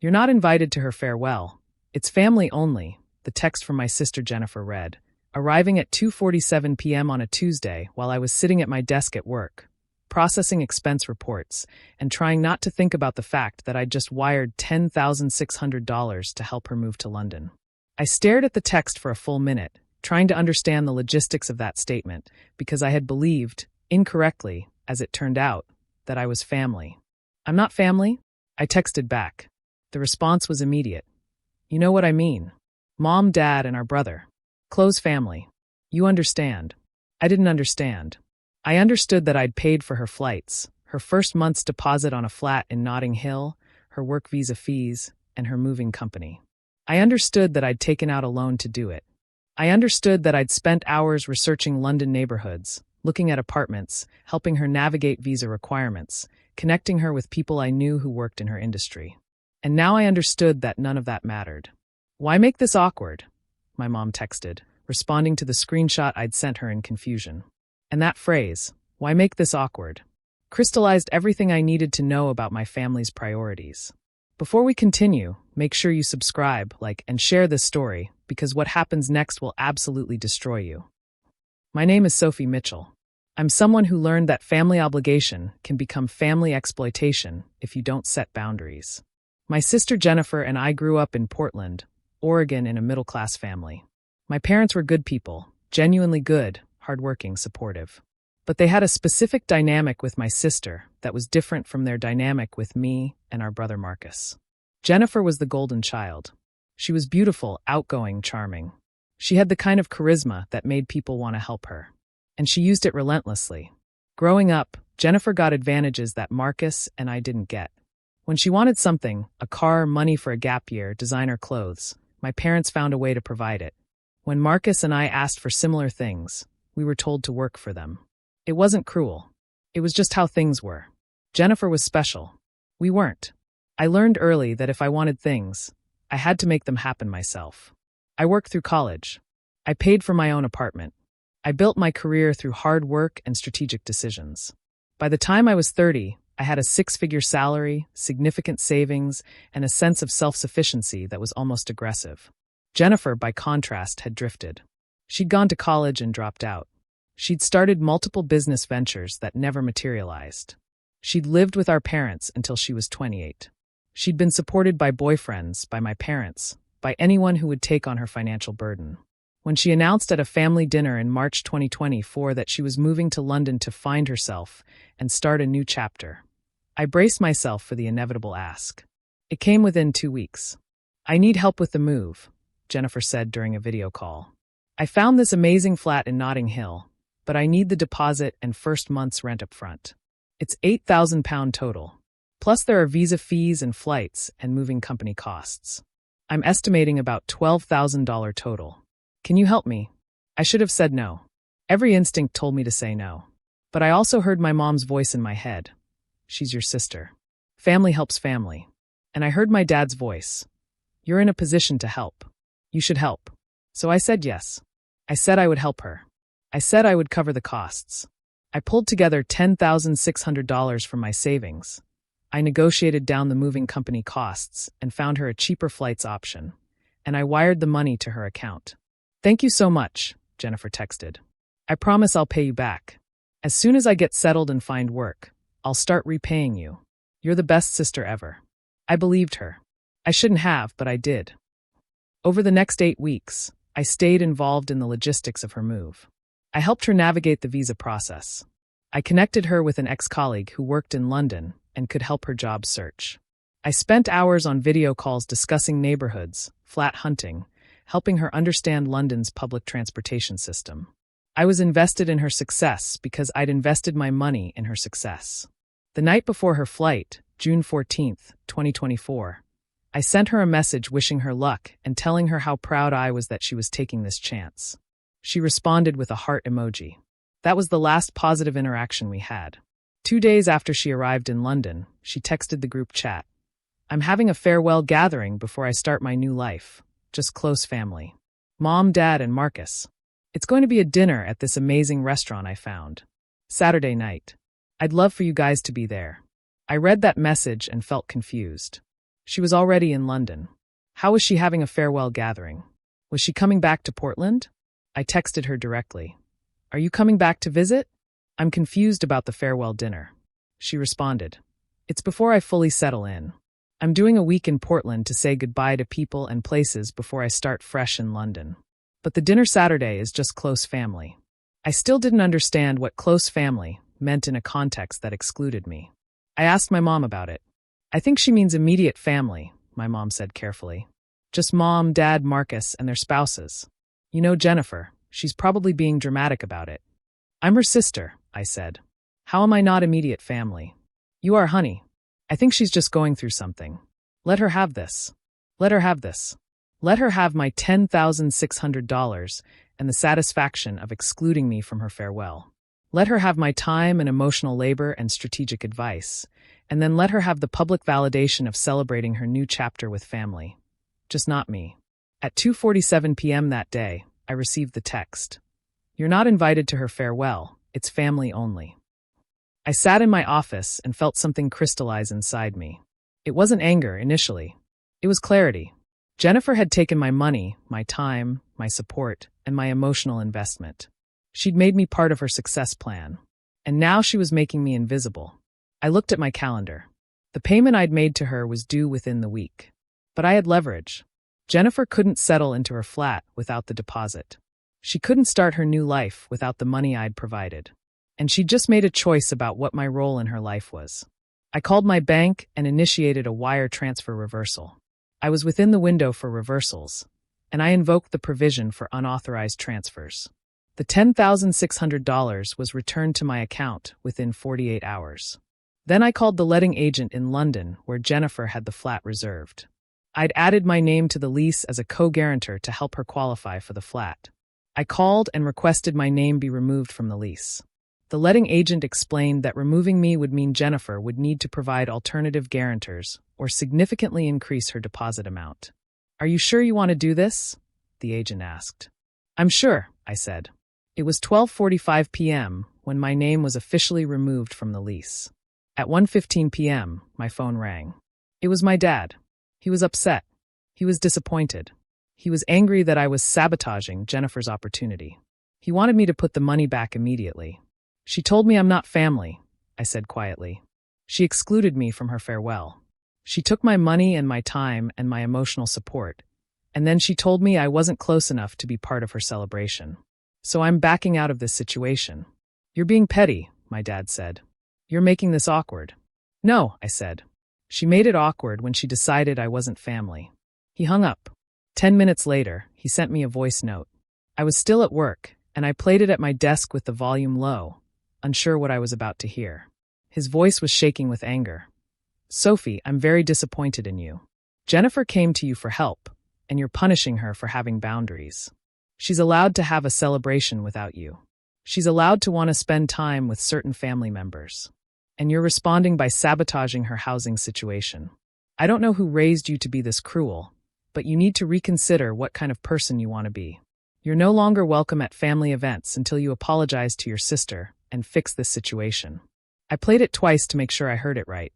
You're not invited to her farewell. It's family only, the text from my sister Jennifer read, arriving at 2:47 p.m. on a Tuesday while I was sitting at my desk at work, processing expense reports, and trying not to think about the fact that I'd just wired $10,600 to help her move to London. I stared at the text for a full minute, trying to understand the logistics of that statement, because I had believed, incorrectly, as it turned out, that I was family. I'm not family? I texted back. The response was immediate. You know what I mean. Mom, Dad, and our brother. Close family. You understand. I didn't understand. I understood that I'd paid for her flights, her first month's deposit on a flat in Notting Hill, her work visa fees, and her moving company. I understood that I'd taken out a loan to do it. I understood that I'd spent hours researching London neighborhoods, looking at apartments, helping her navigate visa requirements, connecting her with people I knew who worked in her industry. And now I understood that none of that mattered. Why make this awkward? My mom texted, responding to the screenshot I'd sent her in confusion. And that phrase, why make this awkward, crystallized everything I needed to know about my family's priorities. Before we continue, make sure you subscribe, like, and share this story, because what happens next will absolutely destroy you. My name is Sophie Mitchell. I'm someone who learned that family obligation can become family exploitation if you don't set boundaries. My sister Jennifer and I grew up in Portland, Oregon, in a middle-class family. My parents were good people, genuinely good, hardworking, supportive. But they had a specific dynamic with my sister that was different from their dynamic with me and our brother Marcus. Jennifer was the golden child. She was beautiful, outgoing, charming. She had the kind of charisma that made people want to help her. And she used it relentlessly. Growing up, Jennifer got advantages that Marcus and I didn't get. When she wanted something, a car, money for a gap year, designer clothes, my parents found a way to provide it. When Marcus and I asked for similar things, we were told to work for them. It wasn't cruel. It was just how things were. Jennifer was special. We weren't. I learned early that if I wanted things, I had to make them happen myself. I worked through college. I paid for my own apartment. I built my career through hard work and strategic decisions. By the time I was 30, I had a 6-figure salary, significant savings, and a sense of self-sufficiency that was almost aggressive. Jennifer, by contrast, had drifted. She'd gone to college and dropped out. She'd started multiple business ventures that never materialized. She'd lived with our parents until she was 28. She'd been supported by boyfriends, by my parents, by anyone who would take on her financial burden. When she announced at a family dinner in March 2024 that she was moving to London to find herself and start a new chapter, I braced myself for the inevitable ask. It came within 2 weeks. I need help with the move, Jennifer said during a video call. I found this amazing flat in Notting Hill, but I need the deposit and first month's rent up front. It's £8,000 total. Plus there are visa fees and flights and moving company costs. I'm estimating about $12,000 total. Can you help me? I should have said no. Every instinct told me to say no. But I also heard my mom's voice in my head. She's your sister. Family helps family. And I heard my dad's voice. You're in a position to help. You should help. So I said yes. I said I would help her. I said I would cover the costs. I pulled together $10,600 from my savings. I negotiated down the moving company costs and found her a cheaper flights option. And I wired the money to her account. Thank you so much, Jennifer texted. I promise I'll pay you back. As soon as I get settled and find work, I'll start repaying you. You're the best sister ever. I believed her. I shouldn't have, but I did. Over the next 8 weeks, I stayed involved in the logistics of her move. I helped her navigate the visa process. I connected her with an ex-colleague who worked in London and could help her job search. I spent hours on video calls discussing neighborhoods, flat hunting, helping her understand London's public transportation system. I was invested in her success because I'd invested my money in her success. The night before her flight, June 14th, 2024, I sent her a message wishing her luck and telling her how proud I was that she was taking this chance. She responded with a heart emoji. That was the last positive interaction we had. 2 days after she arrived in London, she texted the group chat. I'm having a farewell gathering before I start my new life. Just close family. Mom, Dad, and Marcus. It's going to be a dinner at this amazing restaurant I found. Saturday night. I'd love for you guys to be there. I read that message and felt confused. She was already in London. How was she having a farewell gathering? Was she coming back to Portland? I texted her directly. Are you coming back to visit? I'm confused about the farewell dinner. She responded. It's before I fully settle in. I'm doing a week in Portland to say goodbye to people and places before I start fresh in London. But the dinner Saturday is just close family. I still didn't understand what close family meant in a context that excluded me. I asked my mom about it. I think she means immediate family, my mom said carefully. Just mom, dad, Marcus, and their spouses. You know Jennifer, she's probably being dramatic about it. I'm her sister, I said. How am I not immediate family? You are, honey. I think she's just going through something. Let her have this. Let her have this. Let her have my $10,600 and the satisfaction of excluding me from her farewell. Let her have my time and emotional labor and strategic advice, and then let her have the public validation of celebrating her new chapter with family. Just not me. At 2:47 p.m. that day, I received the text. You're not invited to her farewell, it's family only. I sat in my office and felt something crystallize inside me. It wasn't anger initially. It was clarity. Jennifer had taken my money, my time, my support, and my emotional investment. She'd made me part of her success plan. And now she was making me invisible. I looked at my calendar. The payment I'd made to her was due within the week. But I had leverage. Jennifer couldn't settle into her flat without the deposit. She couldn't start her new life without the money I'd provided. And she'd just made a choice about what my role in her life was. I called my bank and initiated a wire transfer reversal. I was within the window for reversals, and I invoked the provision for unauthorized transfers. The $10,600 was returned to my account within 48 hours. Then I called the letting agent in London where Jennifer had the flat reserved. I'd added my name to the lease as a co-guarantor to help her qualify for the flat. I called and requested my name be removed from the lease. The letting agent explained that removing me would mean Jennifer would need to provide alternative guarantors or significantly increase her deposit amount. Are you sure you want to do this? The agent asked. I'm sure, I said. It was 12:45 p.m. when my name was officially removed from the lease. At 1:15 p.m., my phone rang. It was my dad. He was upset. He was disappointed. He was angry that I was sabotaging Jennifer's opportunity. He wanted me to put the money back immediately. She told me I'm not family, I said quietly. She excluded me from her farewell. She took my money and my time and my emotional support, and then she told me I wasn't close enough to be part of her celebration. So I'm backing out of this situation. You're being petty, my dad said. You're making this awkward. No, I said. She made it awkward when she decided I wasn't family. He hung up. 10 minutes later, he sent me a voice note. I was still at work, and I played it at my desk with the volume low, unsure what I was about to hear. His voice was shaking with anger. Sophie, I'm very disappointed in you. Jennifer came to you for help, and you're punishing her for having boundaries. She's allowed to have a celebration without you. She's allowed to want to spend time with certain family members. And you're responding by sabotaging her housing situation. I don't know who raised you to be this cruel, but you need to reconsider what kind of person you want to be. You're no longer welcome at family events until you apologize to your sister and fix this situation. I played it twice to make sure I heard it right.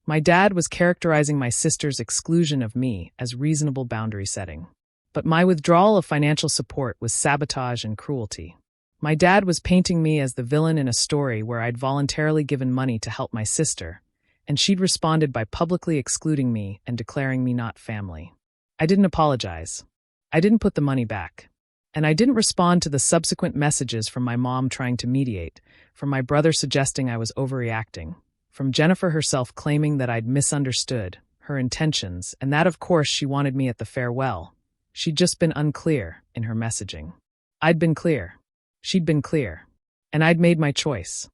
My dad was characterizing my sister's exclusion of me as reasonable boundary setting. But my withdrawal of financial support was sabotage and cruelty. My dad was painting me as the villain in a story where I'd voluntarily given money to help my sister, and she'd responded by publicly excluding me and declaring me not family. I didn't apologize. I didn't put the money back. And I didn't respond to the subsequent messages from my mom trying to mediate, from my brother suggesting I was overreacting, from Jennifer herself claiming that I'd misunderstood her intentions, and that of course she wanted me at the farewell. She'd just been unclear in her messaging. I'd been clear. She'd been clear. And I'd made my choice.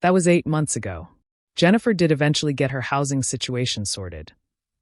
That was 8 months ago. Jennifer did eventually get her housing situation sorted.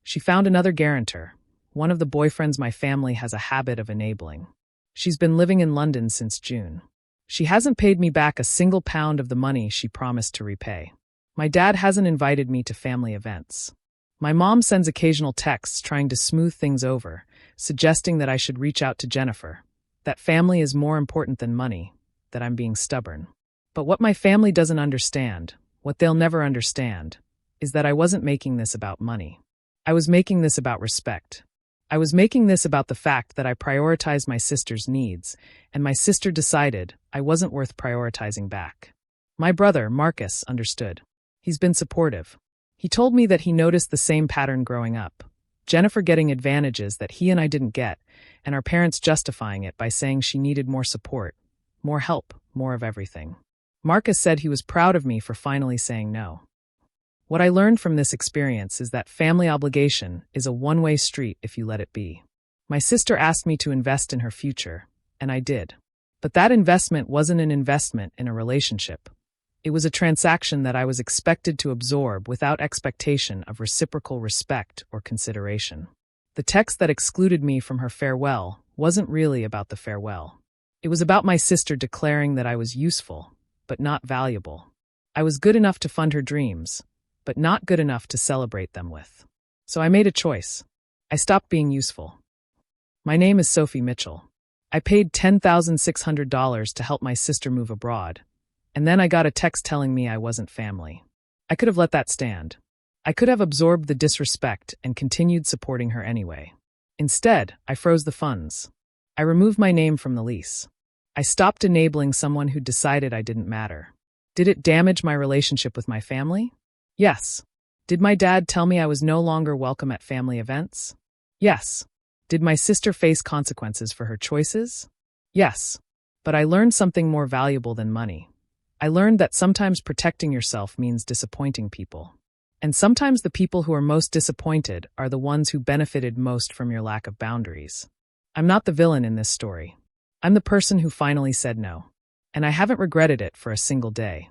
She found another guarantor, one of the boyfriends my family has a habit of enabling. She's been living in London since June. She hasn't paid me back a single pound of the money she promised to repay. My dad hasn't invited me to family events. My mom sends occasional texts trying to smooth things over, suggesting that I should reach out to Jennifer, that family is more important than money, that I'm being stubborn. But what my family doesn't understand, what they'll never understand, is that I wasn't making this about money. I was making this about respect. I was making this about the fact that I prioritized my sister's needs, and my sister decided I wasn't worth prioritizing back. My brother, Marcus, understood. He's been supportive. He told me that he noticed the same pattern growing up. Jennifer getting advantages that he and I didn't get, and our parents justifying it by saying she needed more support, more help, more of everything. Marcus said he was proud of me for finally saying no. What I learned from this experience is that family obligation is a one-way street if you let it be. My sister asked me to invest in her future, and I did. But that investment wasn't an investment in a relationship. It was a transaction that I was expected to absorb without expectation of reciprocal respect or consideration. The text that excluded me from her farewell wasn't really about the farewell. It was about my sister declaring that I was useful, but not valuable. I was good enough to fund her dreams, but not good enough to celebrate them with. So I made a choice. I stopped being useful. My name is Sophie Mitchell. I paid $10,600 to help my sister move abroad, and then I got a text telling me I wasn't family. I could have let that stand. I could have absorbed the disrespect and continued supporting her anyway. Instead, I froze the funds. I removed my name from the lease. I stopped enabling someone who decided I didn't matter. Did it damage my relationship with my family? Yes. Did my dad tell me I was no longer welcome at family events? Yes. Did my sister face consequences for her choices? Yes. But I learned something more valuable than money. I learned that sometimes protecting yourself means disappointing people. And sometimes the people who are most disappointed are the ones who benefited most from your lack of boundaries. I'm not the villain in this story. I'm the person who finally said no. And I haven't regretted it for a single day.